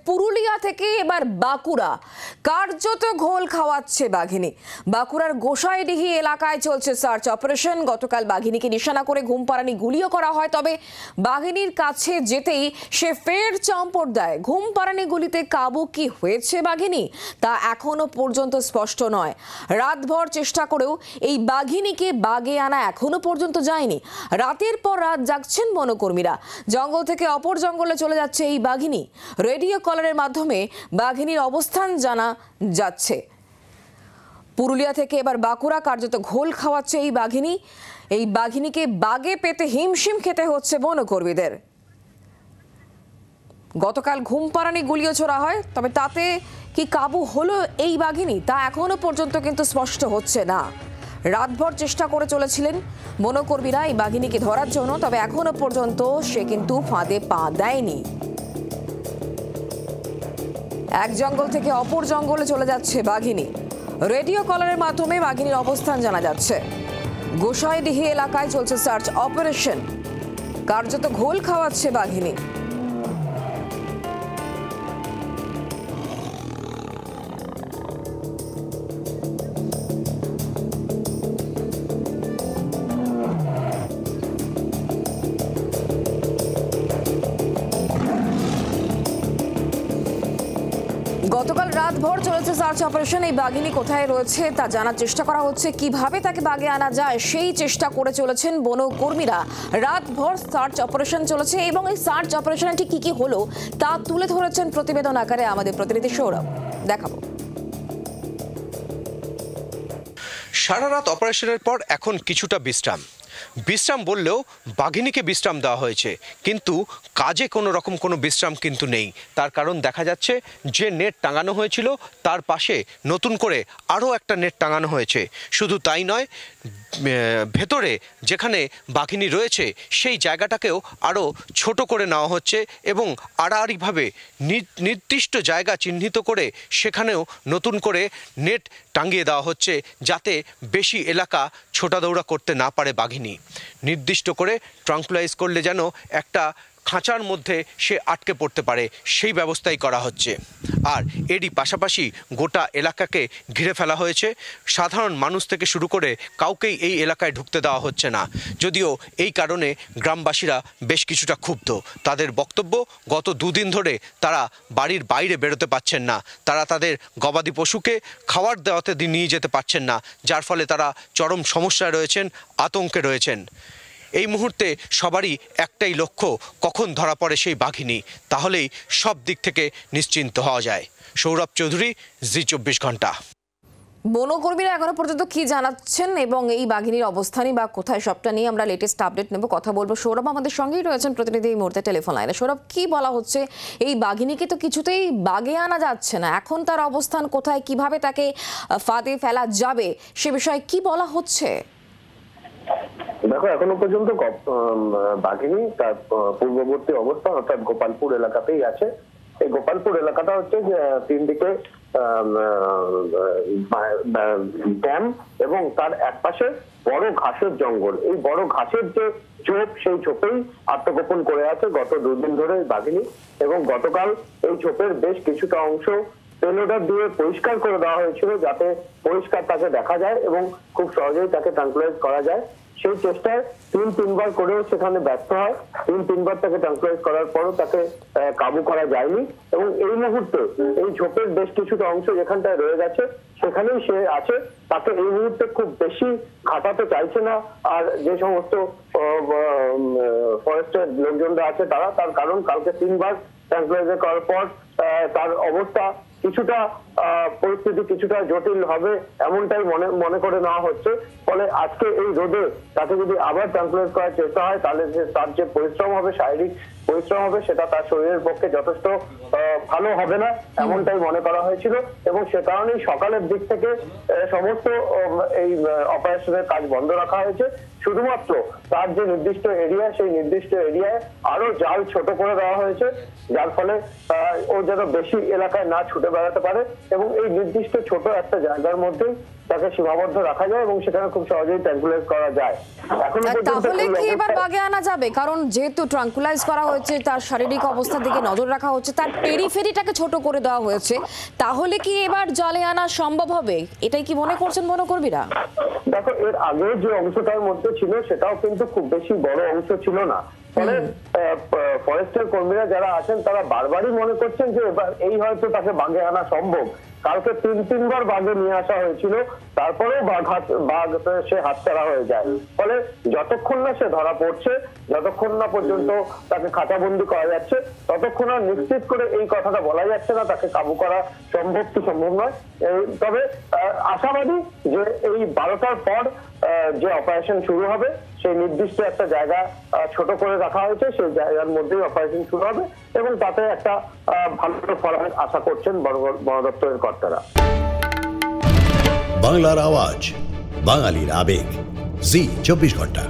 পুরুলিয়া থেকে এবার বাঁকুড়া কার্যত ঘোল খাওয়াচ্ছে বাঘিনী। বাঁকুড়ার গোসাইডিহি এলাকায় চলছে সার্চ অপারেশন। গতকাল বাঘিনীকে নিশানা করে ঘুমপাড়ানি গুলিও করা হয়, তবে বাঘিনীর কাছে যেতেই সে ফের চম্পট দেয়। ঘুমপাড়ানি গুলিতে কাবু কি হয়েছে বাঘিনী তা এখনো পর্যন্ত স্পষ্ট নয়। রাতভর চেষ্টা করেও এই বাঘিনীকে বাগে আনা এখনো পর্যন্ত যায়নি। রাতের পর রাত জাগছেন বনকর্মীরা। জঙ্গল থেকে অপর জঙ্গলে চলে যাচ্ছে এই বাঘিনী। রেডিও কলারের মাধ্যমে বাঘিনীর অবস্থান জানা যাচ্ছে। পুরুলিয়া থেকে এবার বাঁকুড়া কার্যত ঘোল খাওয়াচ্ছে এই বাঘিনী। এই বাঘিনীকে বাগে পেতে হিমশিম খেতে হচ্ছে বনকর্মীদের। গতকাল ঘুমপাড়ানি গুলিও ছোড়া হয়, তবে তাতে কি কাবু হলো এই বাঘিনী তা এখনো পর্যন্ত কিন্তু স্পষ্ট হচ্ছে না। রাতভর চেষ্টা করে চলেছিলেন বনকর্মীরা এই বাঘিনীকে ধরার জন্য, তবে এখনো পর্যন্ত সে কিন্তু ফাঁদে পা দেয়নি। এক জঙ্গল থেকে অপর জঙ্গলে চলে যাচ্ছে বাঘিনী। রেডিও কলারের মাধ্যমে বাঘিনীর অবস্থান জানা যাচ্ছে। গোসাইডিহি এলাকায় চলছে সার্চ অপারেশন। কার্যত ঘোল খাওয়াচ্ছে বাঘিনী। গতকাল রাতভর চলেছে সার্চ অপারেশন। এই বাঘিনী কোথায় রয়েছে তা জানার চেষ্টা করা হচ্ছে। কিভাবে তাকে বাগে আনা যায় সেই চেষ্টা করে চলেছেন বনকর্মীরা। রাতভর সার্চ অপারেশন চলেছে এবং এই সার্চ অপারেশনে ঠিক কি হলো তা তুলে ধরেছেন প্রতিবেদন আকারে আমাদের প্রতিনিধি সৌরভ। দেখাবো। সারা রাত অপারেশনের পর এখন কিছুটা বিশ্রাম বললেও বাঘিনীকে বিশ্রাম দেওয়া হয়েছে, কিন্তু কাজে কোনো রকম কোনো বিশ্রাম কিন্তু নেই। তার কারণ দেখা যাচ্ছে যে নেট টাঙানো হয়েছিল তার পাশে নতুন করে আরও একটা নেট টাঙানো হয়েছে। শুধু তাই নয়, ভেতরে যেখানে বাঘিনী রয়েছে সেই জায়গাটাকেও আরও ছোট করে নেওয়া হচ্ছে এবং আড়াআড়িভাবে নির্দিষ্ট জায়গা চিহ্নিত করে সেখানেও নতুন করে নেট টাঙিয়ে দেওয়া হচ্ছে, যাতে বেশি এলাকা ছোটাদৌড়া করতে না পারে বাঘিনী। নির্দিষ্ট করে ট্রাঙ্কুলাইজ করলে যেন একটা খাঁচার মধ্যে সে আটকে পড়তে পারে সেই ব্যবস্থাই করা হচ্ছে। আর এরই পাশাপাশি গোটা এলাকাকে ঘিরে ফেলা হয়েছে। সাধারণ মানুষ থেকে শুরু করে কাউকেই এই এলাকায় ঢুকতে দেওয়া হচ্ছে না। যদিও এই কারণে গ্রামবাসীরা বেশ কিছুটা ক্ষুব্ধ। তাদের বক্তব্য, গত দুদিন ধরে তারা বাড়ির বাইরে বেরোতে পারছেন না। তারা তাদের গবাদি পশুকে খাবার দেওয়াতে নিয়ে যেতে পারছেন না, যার ফলে তারা চরম সমস্যায় রয়েছেন, আতঙ্কে রয়েছেন। এই মুহূর্তে সবারই একটাই লক্ষ্য, কখন ধরা পড়ে সেই বাঘিনী, তাহলেই সব দিক থেকে নিশ্চিন্ত হওয়া যায়। সৌরভ চৌধুরী, জি24 ঘন্টা। বনকর্মীরা এখনো পর্যন্ত কি জানাচ্ছেন এবং এই বাঘিনীর অবস্থানই বা কোথায় সবটা নিয়ে আমরা লেটেস্ট আপডেট নেব, কথা বলবো। সৌরভ আমাদের সঙ্গেই রয়েছেন প্রতিনিধি এই মুহূর্তে টেলিফোন লাইনে। সৌরভ, কি বলা হচ্ছে? এই বাঘিনীকে তো কিছুতেই বাগে আনা যাচ্ছে না, এখন তার অবস্থান কোথায়, কিভাবে তাকে ফাঁদে ফেলা যাবে সে বিষয়ে কি বলা হচ্ছে? দেখো, এখনো পর্যন্ত বাঘিনী তার পূর্ববর্তী অবস্থান অর্থাৎ গোপালপুর এলাকাতেই আছে। এই গোপালপুর এলাকাটা হচ্ছে যে তিন দিকে ড্যাম এবং তার একপাশে বড় ঘাসের জঙ্গল। এই বড় ঘাসের যে ঝোপ, সেই ঝোপেই আত্মগোপন করে আছে গত দুদিন ধরে বাঘিনী। এবং গতকাল এই ঝোপের বেশ কিছুটা অংশ পেলোডার দিয়ে পরিষ্কার করে দেওয়া হয়েছিল, যাতে পরিষ্কার তাকে দেখা যায় এবং খুব সহজেই তাকে ট্রাঙ্কুলাইজ করা যায়। সেই চেষ্টায় তিনবার করেও সেখানে ব্যর্থ হয়। তিনবার তাকে ট্রাঙ্কুলাইজ করার পরও তাকে কাবু করা যায়নি। এবং এই মুহূর্তে এই ঝোপের বেশ কিছুটা অংশ যেখানটায় রয়ে গেছে সেখানেই সে আছে। তাকে এই মুহূর্তে খুব বেশি ঘাটাতে চাইছে না আর যে সমস্ত ফরেস্টের লোকজনরা আছে তারা, তার কারণ কালকে 3বার ট্রাঙ্কুলাইজ করার পর তার অবস্থা কিছুটা পরিস্থিতি কিছুটা জটিল হবে এমনটাই মনে করে নেওয়া হচ্ছে। ফলে আজকে এই রোদে তাকে যদি আবার ট্রাঙ্কুলাইজ করার চেষ্টা হয় তাহলে তার যে পরিশ্রম হবে, শারীরিক পরিশ্রম হবে, সেটা তার শরীরের পক্ষে যথেষ্ট ভালো হবে না এমনটাই মনে করা হয়েছিল। এবং সে কারণেই সকালের দিক থেকে সমস্ত এই অপারেশনের কাজ বন্ধ রাখা হয়েছে। শুধুমাত্র তার যে নির্দিষ্ট এরিয়া, সেই নির্দিষ্ট এরিয়ায় আরো জাল ছোট করে দেওয়া হয়েছে, যার ফলে ও যেন বেশি এলাকায় না ছুটে বেড়াতে পারে এবং এই নির্দিষ্ট ছোট একটা জায়গার মধ্যেই তাকে সীমাবদ্ধ রাখা যায় এবং সেখানে খুব সহজেই ট্র্যাঙ্কুলাইজ করা যায়। এখনো পর্যন্ত তাহলে কি এবার বাগে আনা যাবে? কারণ যেহেতু ট্রাঙ্কুলাইজ করা হয়েছে, তার শারীরিক অবস্থার দিকে নজর রাখা হচ্ছে, তার পেরিফেরিটাকে ছোট করে দেওয়া হয়েছে, তাহলে কি এবার জালে আনা সম্ভব হবে? এটাই কি মনে করছেন বনকর্মীরা? দেখো, এর আগে যে অংশটার মধ্যে ছিল সেটাও কিন্তু খুব বেশি বড় অংশ ছিল না। ফলে ফরেস্টের কর্মীরা যারা আছেন তারা বারবারই মনে করছেন যে এবার এই হয়তো তাকে বাগে আনা সম্ভব। কালকে তিনবার বাগে নিয়ে আসা হয়েছিল, তারপরেও বাঘ সে হাতছাড়া হয়ে যায়। ফলে যতক্ষণ না সে ধরা পড়ছে, যতক্ষণ না পর্যন্ত তাকে খাঁচাবন্দি করা যাচ্ছে, ততক্ষণ আর নিশ্চিত করে এই কথাটা বলা যাচ্ছে না তাকে কাবু করা সম্ভব কি সম্ভব নয়। তবে আশাবাদী যে এই 12টার পর যে অপারেশন শুরু হবে, সেই নির্দিষ্ট একটা জায়গা ছোট করে রাখা হয়েছে, সেই জায়গার মধ্যেই অপারেশন শুরু হবে এবং তাতে একটা ভালো ফলাফল আশা করছেন বন দপ্তরের কর্তারা। বাংলার আওয়াজ, বাঙালির আবেগ, জি 24 ঘন্টা।